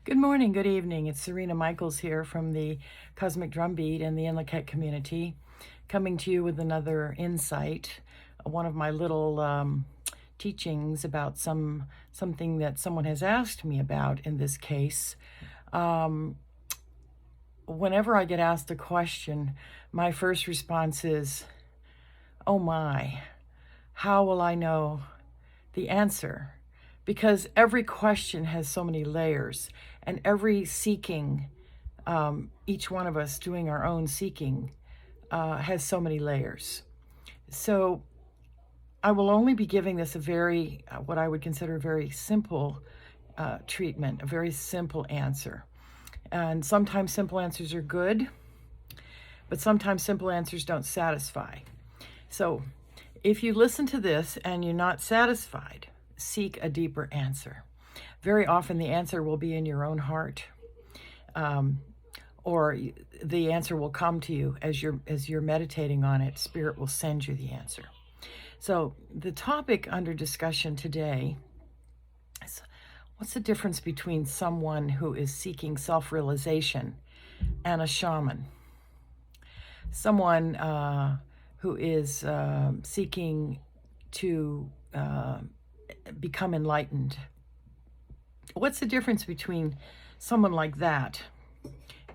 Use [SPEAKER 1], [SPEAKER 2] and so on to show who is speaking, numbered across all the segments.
[SPEAKER 1] Good morning, good evening. It's Sarina Michaels here from the Cosmic Drumbeat and the Enlightenment community, coming to you with another insight. One of my little teachings about something that someone has asked me about in this case. Whenever I get asked a question, my first response is, "Oh my, how will I know the answer?" Because every question has so many layers, and every seeking, each one of us doing our own seeking, has so many layers. So I will only be giving this a very, what I would consider a very simple treatment, a very simple answer. And sometimes simple answers are good, but sometimes simple answers don't satisfy. So if you listen to this and you're not satisfied, seek a deeper answer. Very often the answer will be in your own heart, or the answer will come to you as you're meditating on it. Spirit will send you the answer. So the topic under discussion today is, what's the difference between someone who is seeking self-realization and a shaman? Someone who is seeking to become enlightened. What's the difference between someone like that?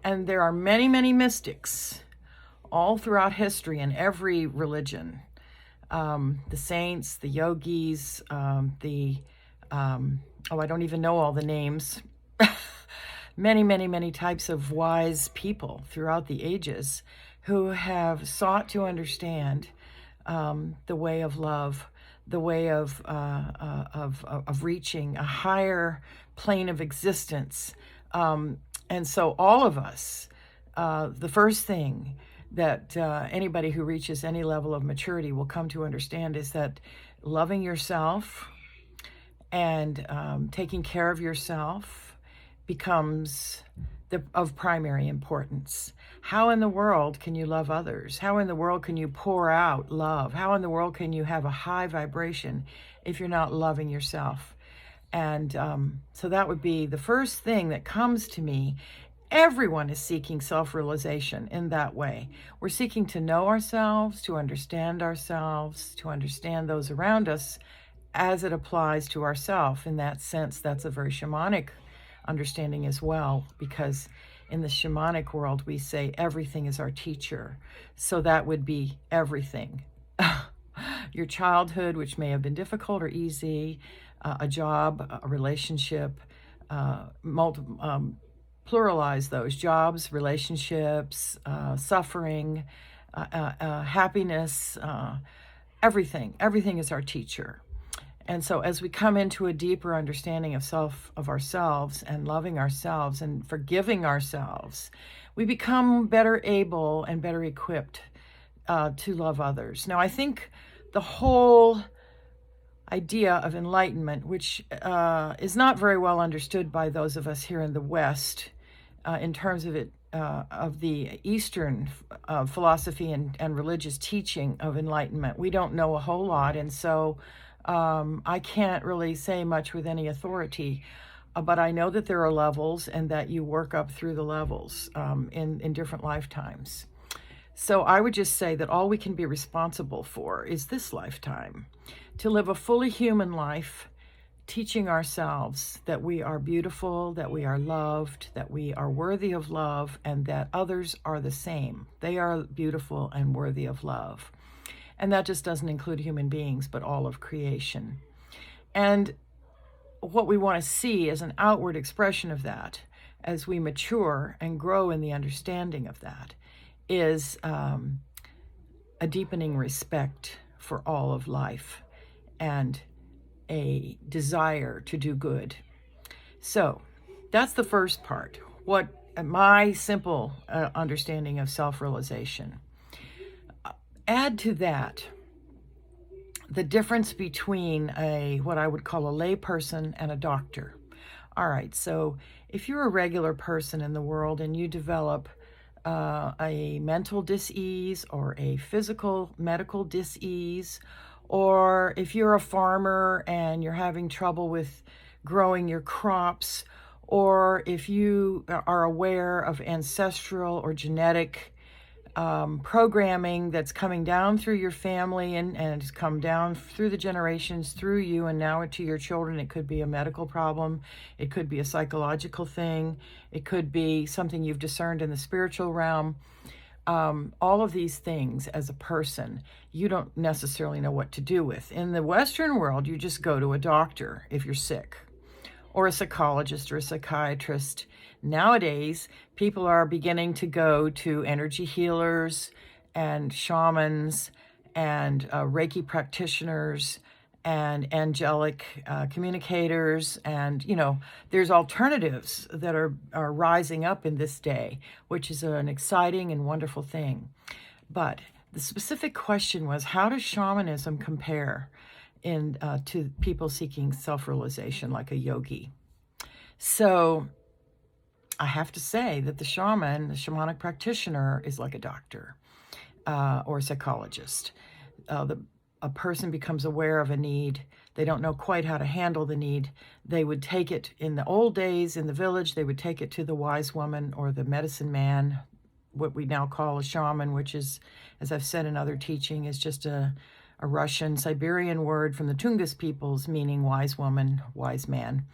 [SPEAKER 1] And there are many, many mystics all throughout history in every religion. The saints, the yogis, I don't even know all the names. Many, many, many types of wise people throughout the ages who have sought to understand the way of love, the way of reaching a higher plane of existence. And so all of us, the first thing that anybody who reaches any level of maturity will come to understand is that loving yourself and taking care of yourself becomes of primary importance. How in the world can you love others? How in the world can you pour out love? How in the world can you have a high vibration if you're not loving yourself? And so that would be the first thing that comes to me. Everyone is seeking self-realization in that way. We're seeking to know ourselves, to understand those around us as it applies to ourselves. In that sense, that's a very shamanic understanding as well, because in the shamanic world, we say everything is our teacher. So that would be everything. Your childhood, which may have been difficult or easy, a job, a relationship, pluralize those: jobs, relationships, suffering, happiness, everything. Everything is our teacher. And so as we come into a deeper understanding of ourselves and loving ourselves and forgiving ourselves, we become better able and better equipped to love others. Now, I think the whole idea of enlightenment, which is not very well understood by those of us here in the West, in terms of the Eastern philosophy and religious teaching of enlightenment, we don't know a whole lot, and so I can't really say much with any authority, but I know that there are levels and that you work up through the levels in different lifetimes. So I would just say that all we can be responsible for is this lifetime, to live a fully human life, teaching ourselves that we are beautiful, that we are loved, that we are worthy of love, and that others are the same. They are beautiful and worthy of love. And that just doesn't include human beings, but all of creation. And what we want to see is an outward expression of that as we mature and grow in the understanding of that is a deepening respect for all of life and a desire to do good. So that's the first part. What my simple understanding of self-realization. Add to that the difference between what I would call a lay person and a doctor. All right, so if you're a regular person in the world and you develop a mental dis-ease or a physical medical dis-ease, or if you're a farmer and you're having trouble with growing your crops, or if you are aware of ancestral or genetic programming that's coming down through your family and has come down through the generations, through you, and now to your children. It could be a medical problem. It could be a psychological thing. It could be something you've discerned in the spiritual realm. All of these things as a person, you don't necessarily know what to do with. In the Western world, you just go to a doctor if you're sick, or a psychologist or a psychiatrist. Nowadays, people are beginning to go to energy healers and shamans and Reiki practitioners and angelic communicators. And, there's alternatives that are rising up in this day, which is an exciting and wonderful thing. But the specific question was, how does shamanism compare to people seeking self-realization like a yogi? So I have to say that the shaman, the shamanic practitioner, is like a doctor or a psychologist. A person becomes aware of a need. They don't know quite how to handle the need. They would take it, in the old days in the village, they would take it to the wise woman or the medicine man, what we now call a shaman, which is, as I've said in other teaching, is just a Russian Siberian word from the Tungus peoples, meaning wise woman, wise man,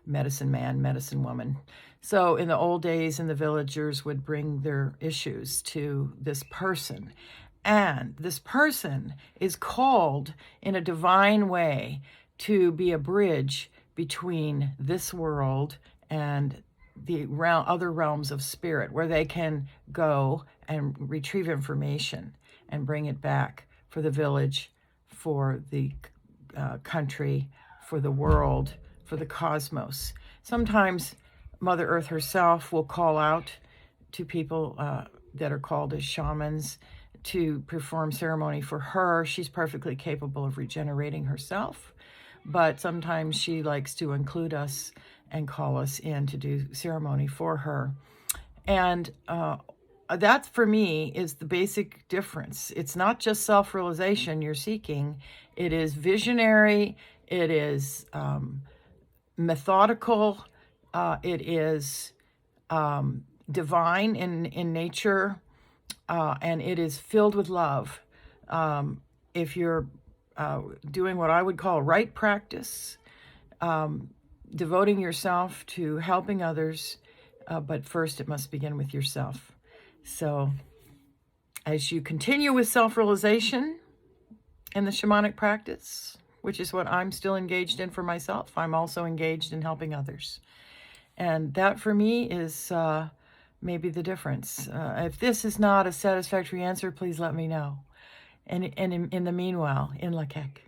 [SPEAKER 1] medicine woman. So in the old days, the villagers would bring their issues to this person. And this person is called in a divine way to be a bridge between this world and the other realms of spirit, where they can go and retrieve information and bring it back for the village, for the country, for the world, for the cosmos. Sometimes Mother Earth herself will call out to people that are called as shamans to perform ceremony for her. She's perfectly capable of regenerating herself, but sometimes she likes to include us and call us in to do ceremony for her. And that, for me, is the basic difference. It's not just self-realization you're seeking. It is visionary. It is methodical. It is divine in nature. And it is filled with love. If you're doing what I would call right practice, devoting yourself to helping others, but first it must begin with yourself. So as you continue with self-realization in the shamanic practice, which is what I'm still engaged in for myself, I'm also engaged in helping others. And that, for me, is maybe the difference. If this is not a satisfactory answer, please let me know. And in the meanwhile, in Lakek.